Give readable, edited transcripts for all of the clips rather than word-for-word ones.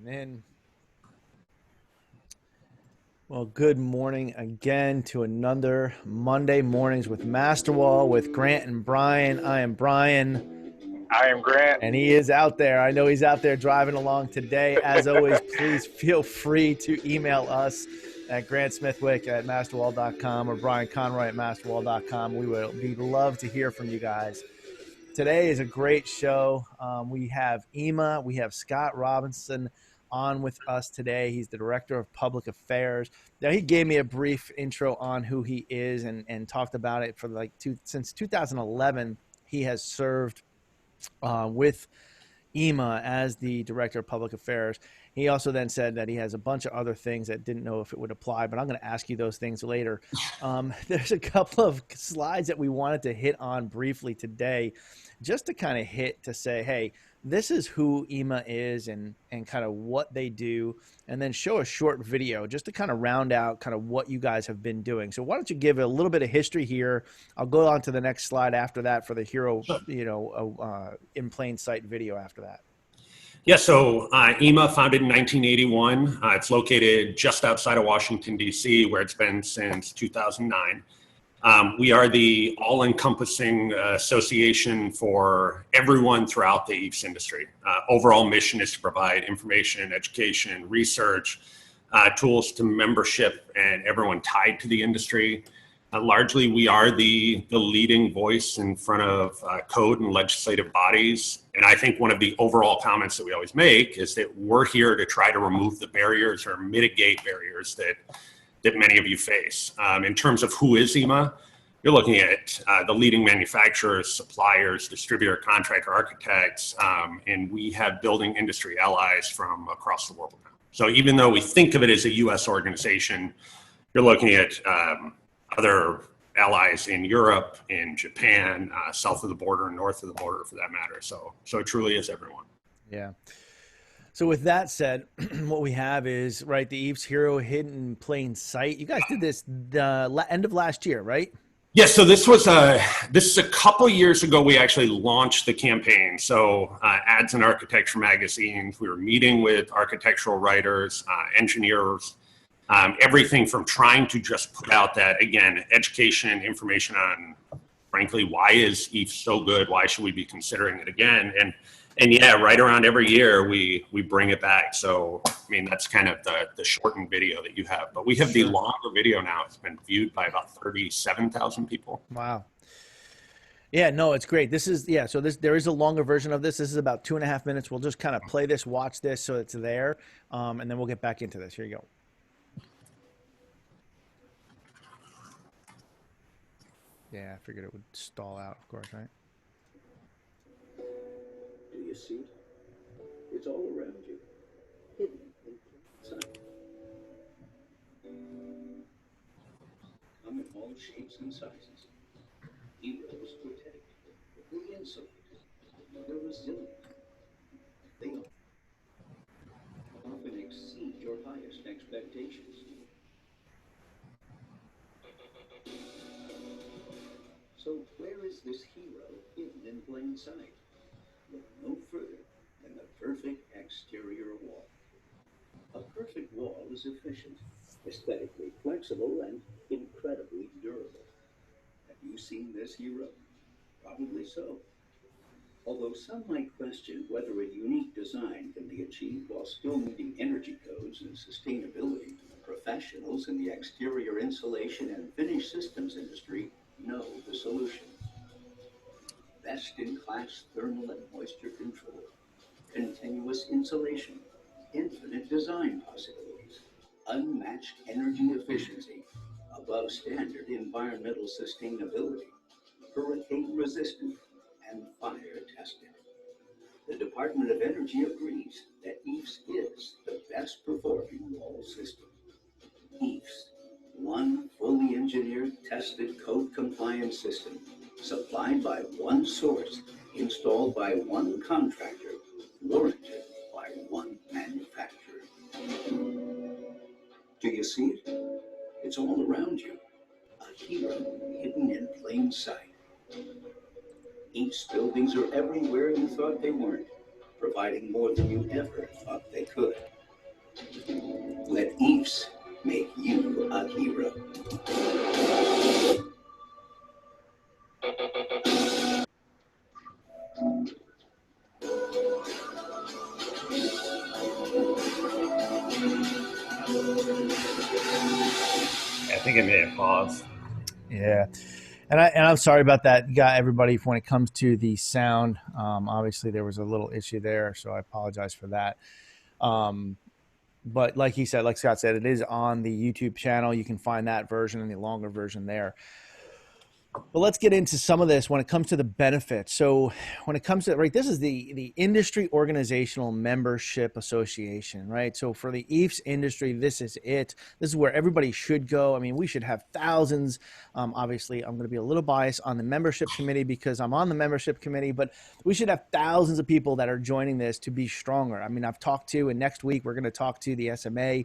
And then, well, good morning again to another Monday Mornings with Masterwall with Grant and Brian. I am Brian. I am Grant. And he is out there. I know he's out there driving along today. As always, please feel free to email us at grantsmithwick@masterwall.com or brianconroy@masterwall.com. We'd love to hear from you guys. Today is a great show. We have EIMA. We have Scott Robinson on with us today. He's the Director of Public Affairs. Now, he gave me a brief intro on who he is and talked about it for since 2011. He has served with EIMA as the Director of Public Affairs. He also then said that he has a bunch of other things that didn't know if it would apply, but I'm going to ask you those things later. There's a couple of slides that we wanted to hit on briefly today, just to kind of hit to say, hey, this is who EIMA is and kind of what they do, and then show a short video just to kind of round out kind of what you guys have been doing. So why don't you give a little bit of history here? I'll go on to the next slide after that for the hero, in plain sight video after that. Yeah, so EIMA founded in 1981. It's located just outside of Washington, D.C., where it's been since 2009. We are the all-encompassing association for everyone throughout the EIFS industry. Overall mission is to provide information, education, research, tools to membership and everyone tied to the industry. Largely, we are the leading voice in front of code and legislative bodies. And I think one of the overall comments that we always make is that we're here to try to remove the barriers or mitigate barriers that many of you face. In terms of who is EIMA, you're looking at the leading manufacturers, suppliers, distributor, contractor, architects, and we have building industry allies from across the world now. So even though we think of it as a U.S. organization, you're looking at other allies in Europe, in Japan, south of the border, and north of the border for that matter. So it truly is everyone. Yeah. So with that said, what we have is, right, the EIFS Hero hidden in plain sight. You guys did this the end of last year, right? Yeah, so this is a couple years ago we actually launched the campaign. So Ads and Architecture magazines, we were meeting with architectural writers, engineers, everything from trying to just put out that, again, education, information on, frankly, why is EIFS so good? Why should we be considering it again? And yeah, right around every year we bring it back. So, I mean, that's kind of the shortened video that you have. But we have the longer video now. It's been viewed by about 37,000 people. Wow. Yeah, no, it's great. This is, so there is a longer version of this. This is about 2.5 minutes. We'll just kind of play this, watch this so it's there, and then we'll get back into this. Here you go. Yeah, I figured it would stall out, of course, right? Do you see it? It's all around you, hidden in plain sight. Come in all shapes and sizes. Heroes protect, they insulate, they're resilient. They often exceed your highest expectations. So where is this hero hidden in plain sight? Look no further than the perfect exterior wall. A perfect wall is efficient, aesthetically flexible, and incredibly durable. Have you seen this hero? Probably so. Although some might question whether a unique design can be achieved while still meeting energy codes and sustainability, professionals in the exterior insulation and finished systems industry know the solution. Best-in-class thermal and moisture control, continuous insulation, infinite design possibilities, unmatched energy efficiency, above standard environmental sustainability, hurricane resistant, and fire tested. The Department of Energy agrees that EIFS is the best performing wall system. EIFS, one fully engineered, tested, code-compliant system, supplied by one source, installed by one contractor, warranted by one manufacturer. Do you see it? It's all around you. A hero hidden in plain sight. EIFS buildings are everywhere you thought they weren't, providing more than you ever thought they could. I think it may have paused. Yeah. And I'm sorry about that. You got everybody when it comes to the sound. Obviously, there was a little issue there, so I apologize for that. But like he said, like Scott said, it is on the YouTube channel. You can find that version and the longer version there. But let's get into some of this when it comes to the benefits. So when it comes to, right, this is the Industry Organizational Membership Association, right? So for the EIFS industry, this is it. This is where everybody should go. I mean, we should have thousands. Obviously, I'm going to be a little biased on the membership committee because I'm on the membership committee, but we should have thousands of people that are joining this to be stronger. I mean, I've talked to, and next week we're going to talk to the SMA,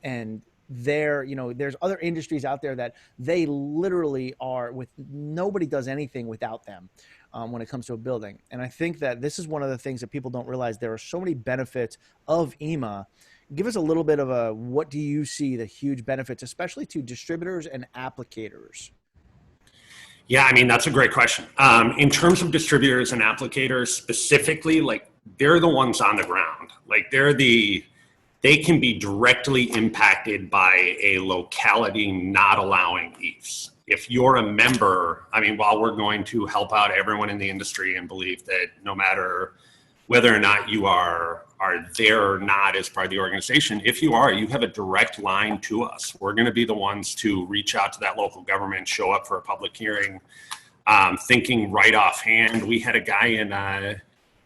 and there's other industries out there that they literally are with, nobody does anything without them when it comes to a building. And I think that this is one of the things that people don't realize. There are so many benefits of EIMA. Give us a little bit of what do you see the huge benefits, especially to distributors and applicators? Yeah, I mean, that's a great question. In terms of distributors and applicators specifically, like they're the ones on the ground. Like they can be directly impacted by a locality not allowing EIFS. If you're a member, I mean, while we're going to help out everyone in the industry and believe that no matter whether or not you are there or not as part of the organization, if you are, you have a direct line to us. We're going to be the ones to reach out to that local government, show up for a public hearing. Thinking right offhand, we had a guy in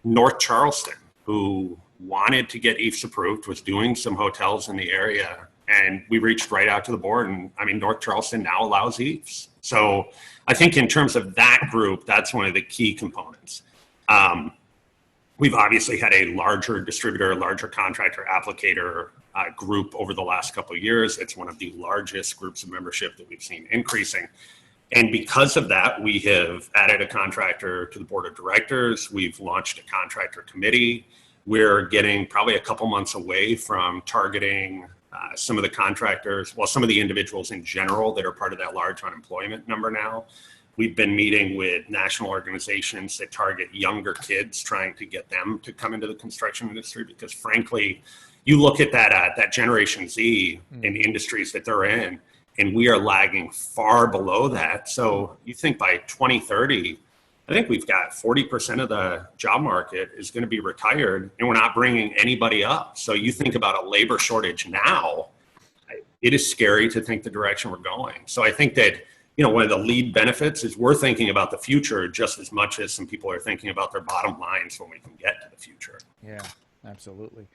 North Charleston who wanted to get EIFS approved, was doing some hotels in the area, and we reached right out to the board. And I mean, North Charleston now allows EIFS. So I think in terms of that group, that's one of the key components. We've obviously had a larger distributor, larger contractor, applicator group over the last couple of years. It's one of the largest groups of membership that we've seen increasing. And because of that, we have added a contractor to the board of directors. We've launched a contractor committee. We're getting probably a couple months away from targeting some of the contractors, well, some of the individuals in general that are part of that large unemployment number now. We've been meeting with national organizations that target younger kids, trying to get them to come into the construction industry, because frankly, you look at that Generation Z and industries that they're in, and we are lagging far below that. So you think by 2030, I think we've got 40% of the job market is going to be retired, and we're not bringing anybody up. So you think about a labor shortage now, it is scary to think the direction we're going. So I think that, one of the lead benefits is we're thinking about the future just as much as some people are thinking about their bottom lines when we can get to the future. Yeah, absolutely.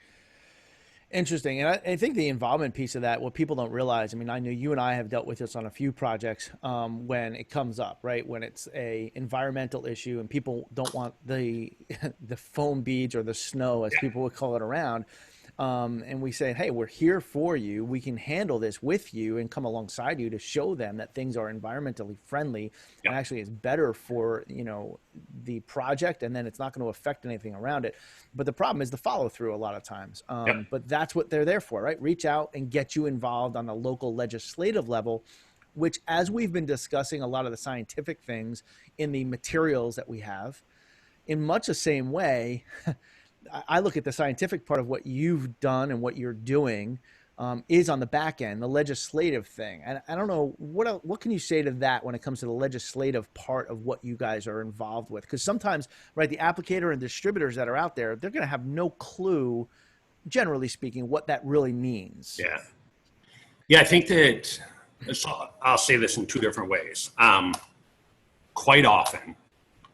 Interesting. And I think the involvement piece of that, what people don't realize, I mean, I know you and I have dealt with this on a few projects when it comes up, right? When it's a environmental issue and people don't want the foam beads or the snow, as people would call it, around. And we say, hey, we're here for you. We can handle this with you and come alongside you to show them that things are environmentally friendly and actually is better for, the project. And then it's not going to affect anything around it. But the problem is the follow through a lot of times. But that's what they're there for, right? Reach out and get you involved on the local legislative level, which, as we've been discussing a lot of the scientific things in the materials that we have, in much the same way, I look at the scientific part of what you've done and what you're doing is on the back end, the legislative thing. And I don't know, what can you say to that when it comes to the legislative part of what you guys are involved with? Because sometimes, right, the applicator and distributors that are out there, they're going to have no clue, generally speaking, what that really means. Yeah, I think that, so I'll say this in two different ways. Quite often,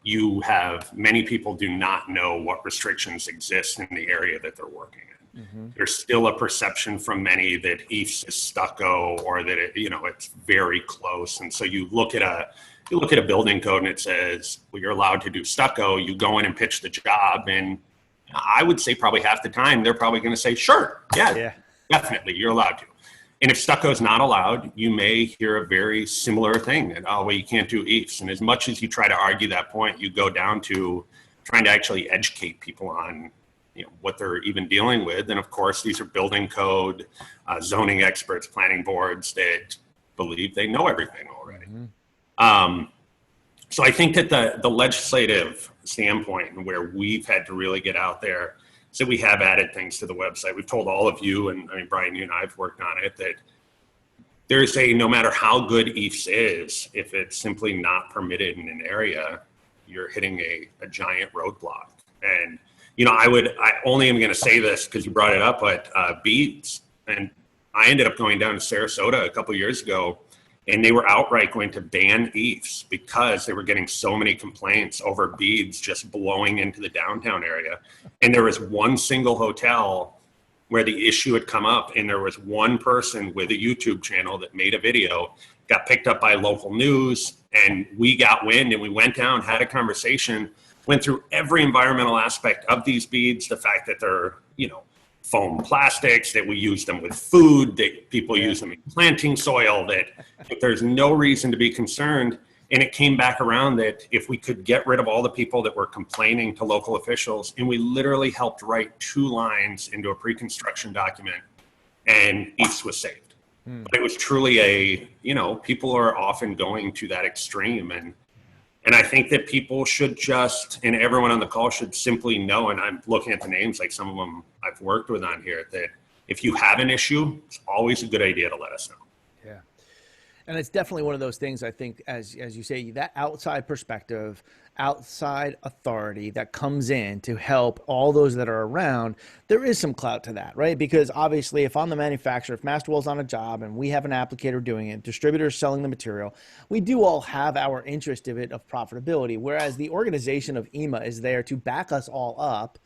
you have many people do not know what restrictions exist in the area that they're working in. There's still a perception from many that EIFS is stucco, or that it's very close. And so you look at a building code and it says, well, you're allowed to do stucco. You go in and pitch the job, and I would say probably half the time they're probably going to say, sure, yeah, definitely, you're allowed to. And if stucco is not allowed, you may hear a very similar thing that, oh, well, you can't do EIFS. And as much as you try to argue that point, you go down to trying to actually educate people on what they're even dealing with. And of course, these are building code, zoning experts, planning boards that believe they know everything already. So I think that the legislative standpoint, and where we've had to really get out there, So we have added things to the website. We've told all of you, and I mean, Brian, you and I have worked on it, that there's no matter how good EIFS is, if it's simply not permitted in an area, you're hitting a giant roadblock. And, I only am going to say this because you brought it up, but beads. And I ended up going down to Sarasota a couple of years ago, and they were outright going to ban EIFS because they were getting so many complaints over beads just blowing into the downtown area. And there was one single hotel where the issue had come up, and there was one person with a YouTube channel that made a video, got picked up by local news, and we got wind, and we went down, had a conversation, went through every environmental aspect of these beads, the fact that they're, foam plastics, that we use them with food, that people use them in planting soil, that there's no reason to be concerned. And it came back around that if we could get rid of all the people that were complaining to local officials, and we literally helped write 2 lines into a pre-construction document, and EIFS was saved. But it was truly people are often going to that extreme. And I think that people should just, and everyone on the call should simply know, and I'm looking at the names, like some of them I've worked with on here, that if you have an issue, it's always a good idea to let us know. Yeah. And it's definitely one of those things, I think, as you say, that outside perspective, outside authority that comes in to help all those that are around, there is some clout to that, right? Because obviously, if I'm the manufacturer, if Masterwell's on a job and we have an applicator doing it, distributors selling the material, we do all have our interest of it of profitability, whereas the organization of EIMA is there to back us all up,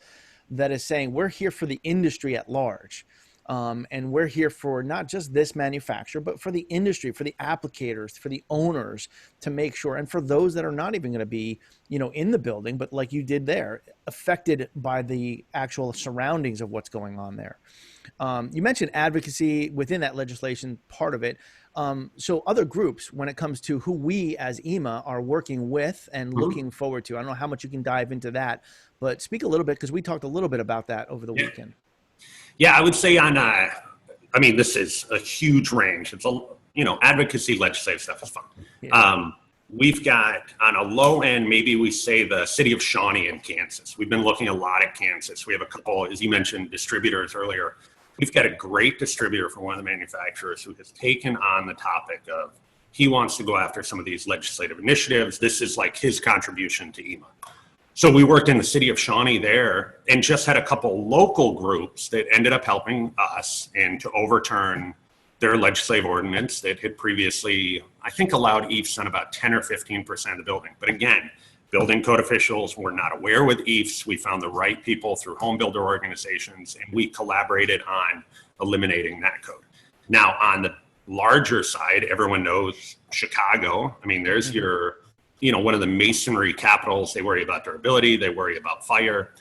that is saying we're here for the industry at large. And we're here for not just this manufacturer, but for the industry, for the applicators, for the owners, to make sure, and for those that are not even going to be, in the building, but like you did there, affected by the actual surroundings of what's going on there. You mentioned advocacy within that legislation part of it. So other groups, when it comes to who we as EIMA are working with and looking forward to, I don't know how much you can dive into that, but speak a little bit, because we talked a little bit about that over the weekend. Yeah, I would say this is a huge range. It's advocacy, legislative stuff is fun. Yeah. We've got, on a low end, maybe we say the city of Shawnee in Kansas. We've been looking a lot at Kansas. We have a couple, as you mentioned, distributors earlier. We've got a great distributor for one of the manufacturers who has taken on the topic of, he wants to go after some of these legislative initiatives. This is like his contribution to EIMA. So we worked in the city of Shawnee there, and just had a couple local groups that ended up helping us and to overturn their legislative ordinance that had previously, I think, allowed EIFS on about 10 or 15% of the building. But again, building code officials were not aware with EIFS. We found the right people through home builder organizations, and we collaborated on eliminating that code. Now, on the larger side, everyone knows Chicago. I mean, there's your one of the masonry capitals. They worry about durability. They worry about fire.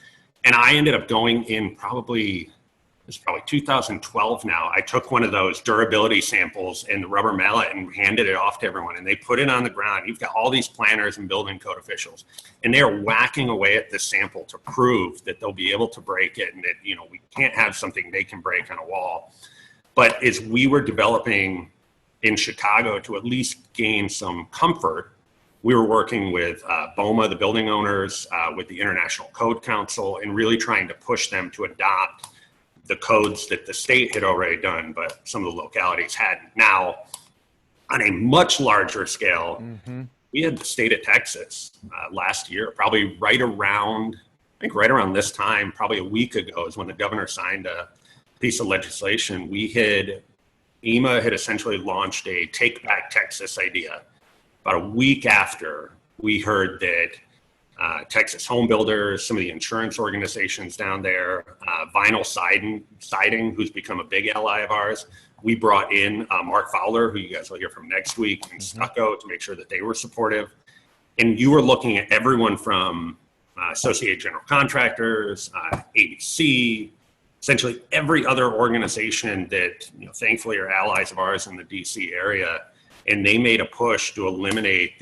And I ended up going in probably 2012 now. I took one of those durability samples and the rubber mallet and handed it off to everyone. And they put it on the ground. You've got all these planners and building code officials, and they're whacking away at this sample to prove that they'll be able to break it, and that, we can't have something they can break on a wall. But as we were developing in Chicago to at least gain some comfort, we were working with BOMA, the building owners, with the International Code Council, and really trying to push them to adopt the codes that the state had already done, but some of the localities hadn't. Now, on a much larger scale, we had the state of Texas last year, probably right around this time, probably a week ago, is when the governor signed a piece of legislation. EIMA had essentially launched a Take Back Texas idea. About a week after, we heard that Texas home builders, some of the insurance organizations down there, Vinyl Siding, who's become a big ally of ours. We brought in Mark Fowler, who you guys will hear from next week, and Stucco, to make sure that they were supportive. And you were looking at everyone from Associated General Contractors, ABC, essentially every other organization that, thankfully are allies of ours in the DC area. And they made a push to eliminate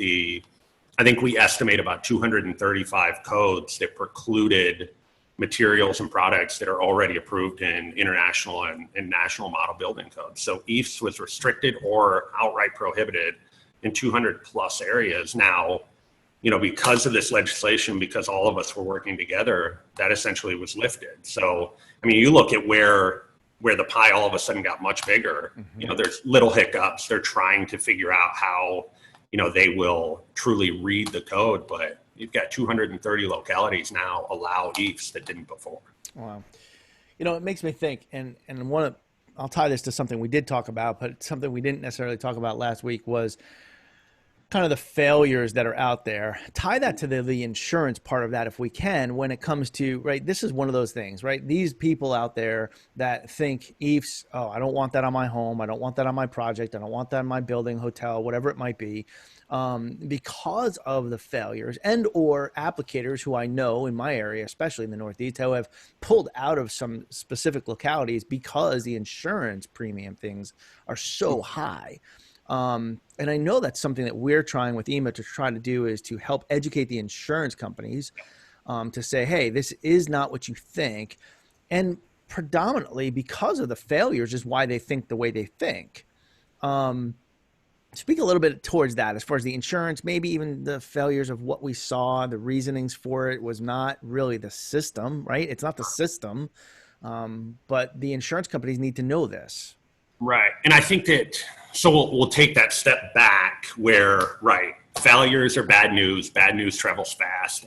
I think we estimate about 235 codes that precluded materials and products that are already approved in international and national model building codes. So EIFS was restricted or outright prohibited in 200 plus areas. Now, because of this legislation, because all of us were working together, that essentially was lifted. So, I mean, you look at where the pie all of a sudden got much bigger. There's little hiccups. They're trying to figure out how, they will truly read the code, but you've got 230 localities now allow EIFS that didn't before. Wow. It makes me think, and I'll tie this to something we did talk about, but something we didn't necessarily talk about last week was kind of the failures that are out there. Tie that to the insurance part of that if we can, when it comes to, right, this is one of those things, right? These people out there that think EIFS, oh, I don't want that on my home. I don't want that on my project. I don't want that in my building, hotel, whatever it might be. Because of the failures and or applicators who I know in my area, especially in the Northeast, who have pulled out of some specific localities because the insurance premium things are so high. And I know that's something that we're trying with EIMA to try to do, is to help educate the insurance companies to say, hey, this is not what you think. And predominantly because of the failures is why they think the way they think. Speak a little bit towards that as far as the insurance, maybe even the failures of what we saw, the reasonings for it was not really the system, right? It's not the system, but the insurance companies need to know this. Right. And I think that, so we'll take that step back where, right, failures are bad news travels fast.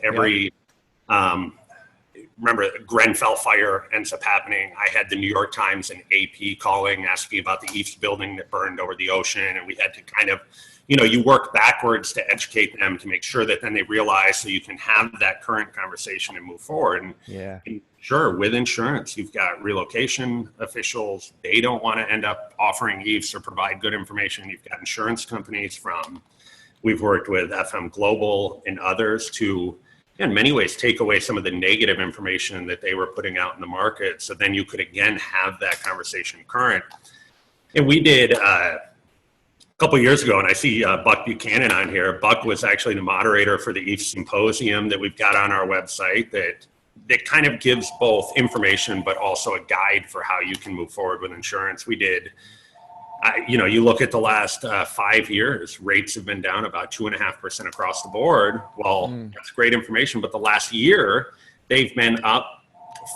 Remember, Grenfell fire ends up happening. I had the New York Times and AP calling, asking about the EIFS building that burned over the ocean. And we had to kind of, you work backwards to educate them to make sure that then they realize, so you can have that current conversation and move forward. And sure, with insurance, you've got relocation officials. They don't want to end up offering EIFS or provide good information. You've got insurance companies we've worked with FM Global and others to, in many ways, take away some of the negative information that they were putting out in the market. So then you could, again, have that conversation current. And we did a couple of years ago, and I see Buck Buchanan on here. Buck was actually the moderator for the EIFS symposium that we've got on our website that kind of gives both information, but also a guide for how you can move forward with insurance. We did, you look at the last 5 years, rates have been down about 2.5% across the board. Well, that's great information, but the last year they've been up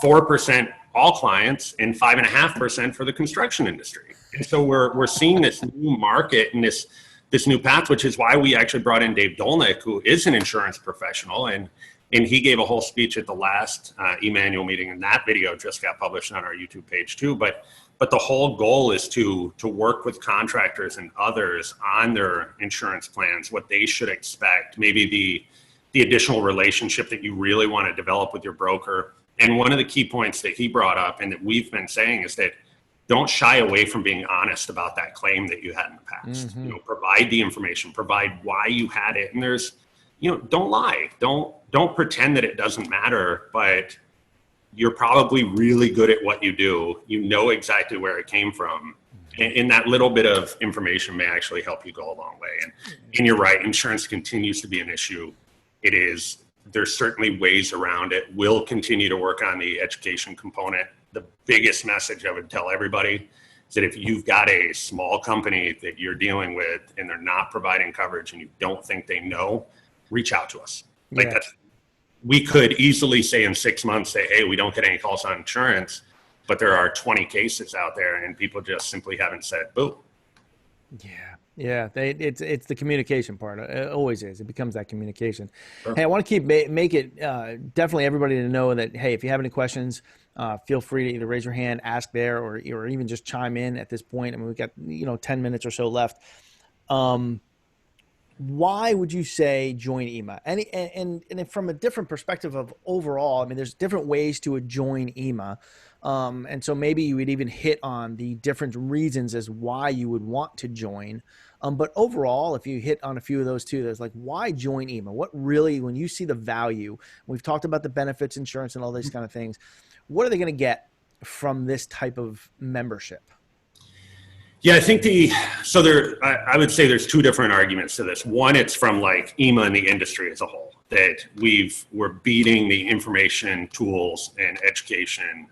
4% all clients and 5.5% for the construction industry. And so we're seeing this new market and this new path, which is why we actually brought in Dave Dolnick, who is an insurance professional, and he gave a whole speech at the last Emmanuel meeting, and that video just got published on our YouTube page too. But the whole goal is to work with contractors and others on their insurance plans, what they should expect, maybe the additional relationship that you really want to develop with your broker. And one of the key points that he brought up and that we've been saying is that don't shy away from being honest about that claim that you had in the past. Provide the information, provide why you had it. And there's, don't lie. Don't pretend that it doesn't matter, but you're probably really good at what you do. You know exactly where it came from. And that little bit of information may actually help you go a long way. And you're right, insurance continues to be an issue. It is. There's certainly ways around it. We'll continue to work on the education component. The biggest message I would tell everybody is that if you've got a small company that you're dealing with and they're not providing coverage and you don't think they know, reach out to us. We could easily say in 6 months, say, hey, we don't get any calls on insurance, but there are 20 cases out there and people just simply haven't said, boo. Yeah. It's the communication part. It always is. It becomes that communication. Sure. Hey, I want to make it definitely everybody to know that, hey, if you have any questions, feel free to either raise your hand, ask there, or even just chime in at this point. I mean, we've got, 10 minutes or so left. Why would you say join EIMA? And from a different perspective of overall, I mean, there's different ways to join EIMA. And so maybe you would even hit on the different reasons as why you would want to join. But overall, if you hit on a few of those too, there's like, why join EIMA? What really, when you see the value, we've talked about the benefits, insurance, and all these kind of things, what are they going to get from this type of membership? Yeah, I think I would say there's two different arguments to this. One, it's from like EIMA and the industry as a whole, that we're beating the information tools and education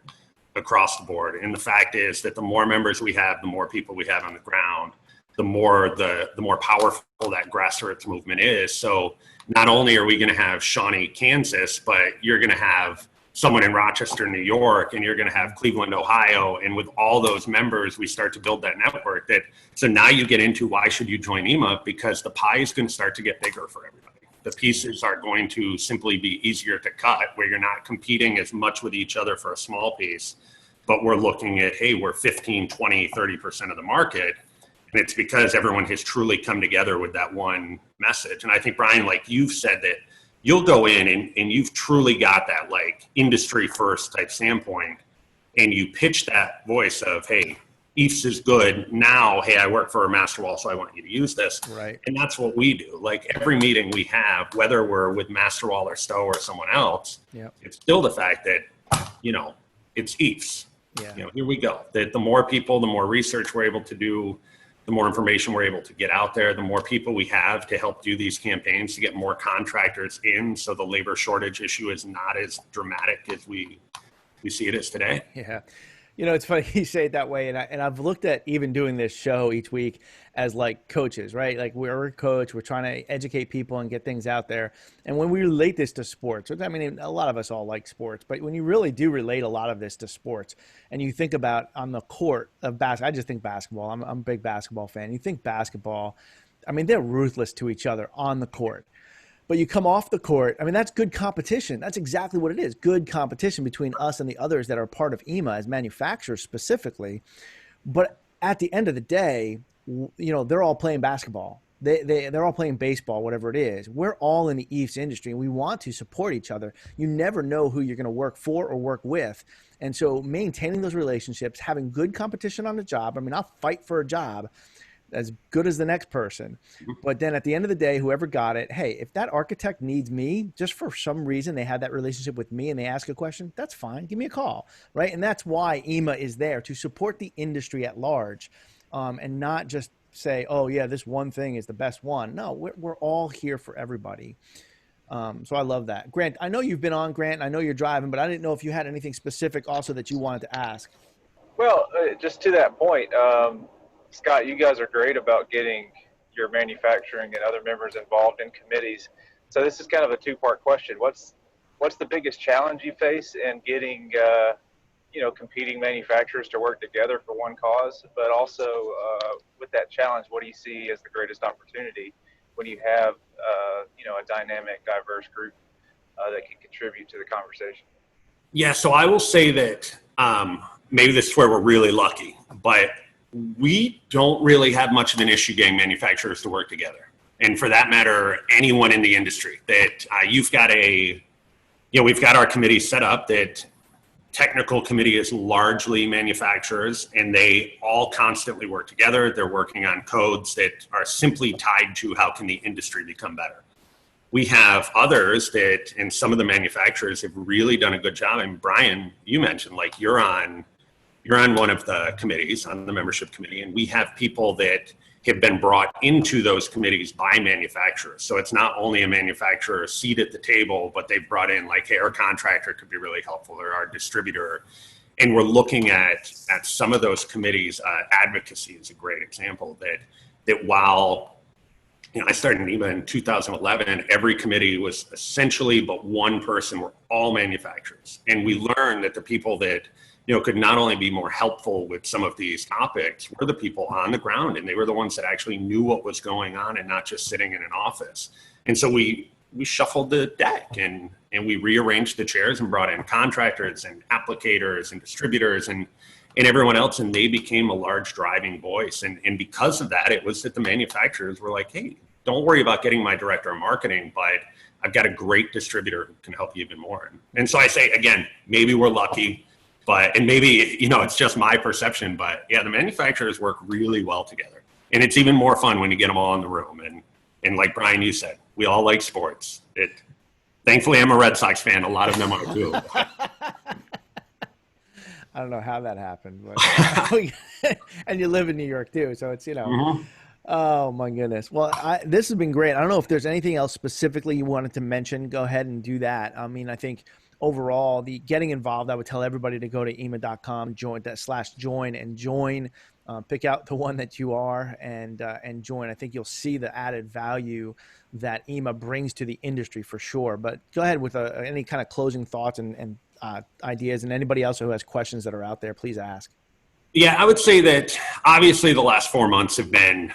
across the board. And the fact is that the more members we have, the more people we have on the ground, the more powerful that grassroots movement is. So not only are we going to have Shawnee, Kansas, but you're going to have someone in Rochester, New York, and you're going to have Cleveland, Ohio. And with all those members, we start to build that network. So now you get into why should you join EIMA? Because the pie is going to start to get bigger for everybody. The pieces are going to simply be easier to cut, where you're not competing as much with each other for a small piece, but we're looking at, hey, we're 15, 20, 30% of the market. And it's because everyone has truly come together with that one message. And I think, Brian, like you've said, that you'll go in and you've truly got that like industry first type standpoint, and you pitch that voice of, hey, EIFS is good now. Hey, I work for a master wall, so I want you to use this. Right. And that's what we do. Like every meeting we have, whether we're with master wall or Stowe or someone else, it's still the fact that, it's EIFS. Here we go. That the more people, the more research we're able to do, the more information we're able to get out there, the more people we have to help do these campaigns to get more contractors in. So the labor shortage issue is not as dramatic as we see it as today. Yeah. It's funny you say it that way. And I've looked at even doing this show each week as like coaches, right? Like we're a coach, we're trying to educate people and get things out there. And when we relate this to sports, I mean, a lot of us all like sports, but when you really do relate a lot of this to sports and you think about on the court of basketball, I just think basketball, I'm a big basketball fan. You think basketball, I mean, they're ruthless to each other on the court. But you come off the court, I mean, that's good competition. That's exactly what it is. Good competition between us and the others that are part of EIMA as manufacturers specifically. But at the end of the day, they're all playing basketball. They're all playing baseball, whatever it is. We're all in the EIFS industry, and we want to support each other. You never know who you're going to work for or work with. And so maintaining those relationships, having good competition on the job. I mean, I'll fight for a job as good as the next person. But then at the end of the day, whoever got it, hey, if that architect needs me, just for some reason they had that relationship with me and they ask a question, that's fine. Give me a call, right? And that's why EIMA is there, to support the industry at large, and not just say, oh yeah, this one thing is the best one. No, we're all here for everybody. So I love that. Grant, I know you've been on, Grant, and I know you're driving, but I didn't know if you had anything specific also that you wanted to ask. Well, just to that point, Scott, you guys are great about getting your manufacturing and other members involved in committees. So this is kind of a two-part question. What's the biggest challenge you face in getting, competing manufacturers to work together for one cause? But also with that challenge, what do you see as the greatest opportunity when you have, a dynamic, diverse group that can contribute to the conversation? Yeah, so I will say that maybe this is where we're really lucky, but we don't really have much of an issue getting manufacturers to work together. And for that matter, anyone in the industry, that we've got our committee set up that technical committee is largely manufacturers, and they all constantly work together. They're working on codes that are simply tied to how can the industry become better. We have others that, and some of the manufacturers have really done a good job. And Brian, you mentioned, like you're on one of the committees, on the membership committee, and we have people that have been brought into those committees by manufacturers. So it's not only a manufacturer seat at the table, but they've brought in like, hey, our contractor could be really helpful, or our distributor. And we're looking at some of those committees. Advocacy is a great example that while, I started in EIMA in 2011, every committee was essentially but one person were all manufacturers. And we learned that the people that could not only be more helpful with some of these topics were the people on the ground, and they were the ones that actually knew what was going on and not just sitting in an office. And so we shuffled the deck and we rearranged the chairs and brought in contractors and applicators and distributors and everyone else, and they became a large driving voice. And because of that, it was that the manufacturers were like, hey, don't worry about getting my director of marketing, but I've got a great distributor who can help you even more. And so I say, again, maybe we're lucky. And maybe, it's just my perception, but yeah, the manufacturers work really well together. And it's even more fun when you get them all in the room. And like Brian, you said, we all like sports. Thankfully, I'm a Red Sox fan. A lot of them are too. I don't know how that happened, but and you live in New York too. So it's, Mm-hmm. Oh my goodness. Well, this has been great. I don't know if there's anything else specifically you wanted to mention. Go ahead and do that. I mean, I think overall, the getting involved, I would tell everybody to go to EIMA.com, join and join. pick out the one that you are and join. I think you'll see the added value that EIMA brings to the industry for sure. But go ahead with any kind of closing thoughts and ideas, and anybody else who has questions that are out there, please ask. Yeah, I would say that obviously the last 4 months have been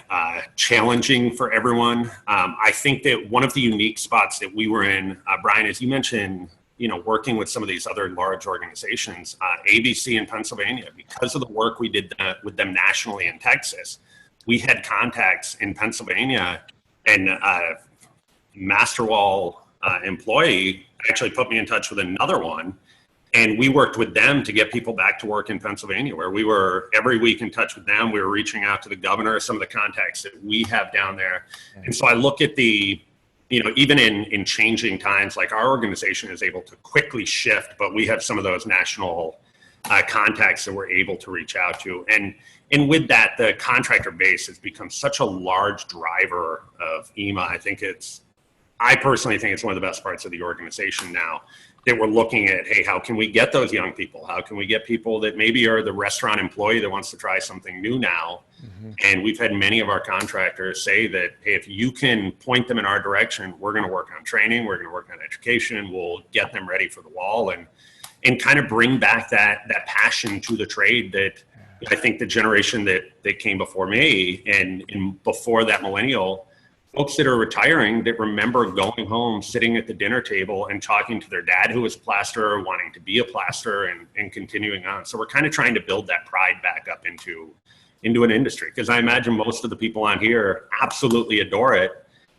challenging for everyone. I think that one of the unique spots that we were in, Brian, as you mentioned, working with some of these other large organizations, ABC in Pennsylvania, because of the work we did with them nationally in Texas, we had contacts in Pennsylvania, and Masterwall employee actually put me in touch with another one. And we worked with them to get people back to work in Pennsylvania, where we were every week in touch with them. We were reaching out to the governor, some of the contacts that we have down there. And so I look at even in changing times, like our organization is able to quickly shift, but we have some of those national contacts that we're able to reach out to. And with that, the contractor base has become such a large driver of EIMA. I personally think it's one of the best parts of the organization now, that we're looking at, hey, how can we get those young people? How can we get people that maybe are the restaurant employee that wants to try something new now? Mm-hmm. And we've had many of our contractors say that, hey, if you can point them in our direction, we're going to work on training, we're going to work on education, we'll get them ready for the wall, and kind of bring back that passion to the trade that I think the generation that came before me and before that millennial, folks that are retiring that remember going home, sitting at the dinner table and talking to their dad who was a plasterer, wanting to be a plasterer and continuing on. So we're kind of trying to build that pride back up into an industry, because I imagine most of the people on here absolutely adore it.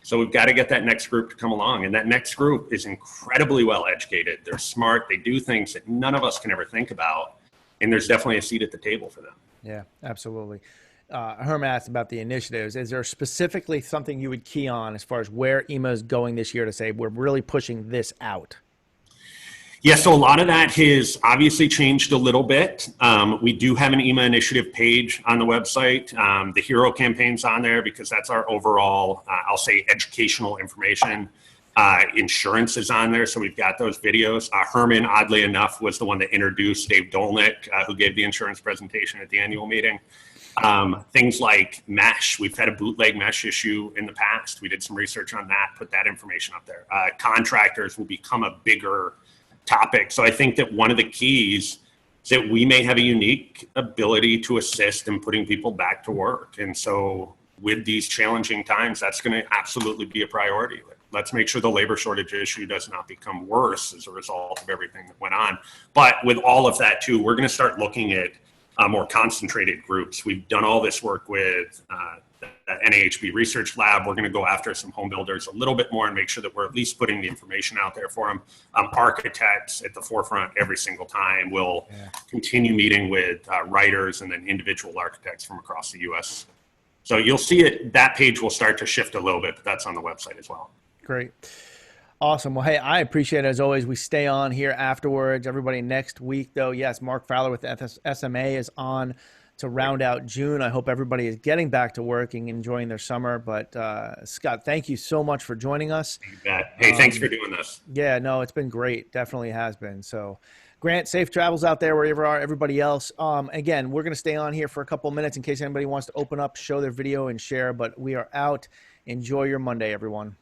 So we've got to get that next group to come along. And that next group is incredibly well educated. They're smart. They do things that none of us can ever think about. And there's definitely a seat at the table for them. Yeah, absolutely. Herm asked about the initiatives. Is there specifically something you would key on as far as where EIMA is going this year to say we're really pushing this out? Yeah, so a lot of that has obviously changed a little bit. We do have an EIMA initiative page on the website. The Hero campaign's on there because that's our overall, I'll say, educational information. Insurance is on there, so we've got those videos. Herman, oddly enough, was the one that introduced Dave Dolnick, who gave the insurance presentation at the annual meeting. Things like mesh. We've had a bootleg mesh issue in the past. We did some research on that, put that information up there. Contractors will become a bigger topic. So I think that one of the keys is that we may have a unique ability to assist in putting people back to work. And so with these challenging times, that's going to absolutely be a priority. Let's make sure the labor shortage issue does not become worse as a result of everything that went on. But with all of that too, we're going to start looking at more concentrated groups. We've done all this work with the NAHB Research Lab. We're going to go after some home builders a little bit more and make sure that we're at least putting the information out there for them. Architects at the forefront every single time. We'll continue meeting with writers and then individual architects from across the U.S. So you'll see it. That page will start to shift a little bit, but that's on the website as well. Great. Awesome. Well, hey, I appreciate it as always. We stay on here afterwards. Everybody, next week, though, yes, Mark Fowler with the SMA is on to round out June. I hope everybody is getting back to work and enjoying their summer. But Scott, thank you so much for joining us. You bet. Hey, thanks for doing this. Yeah, no, it's been great. Definitely has been. So, Grant, safe travels out there wherever you are, everybody else. Again, we're going to stay on here for a couple of minutes in case anybody wants to open up, show their video, and share. But we are out. Enjoy your Monday, everyone.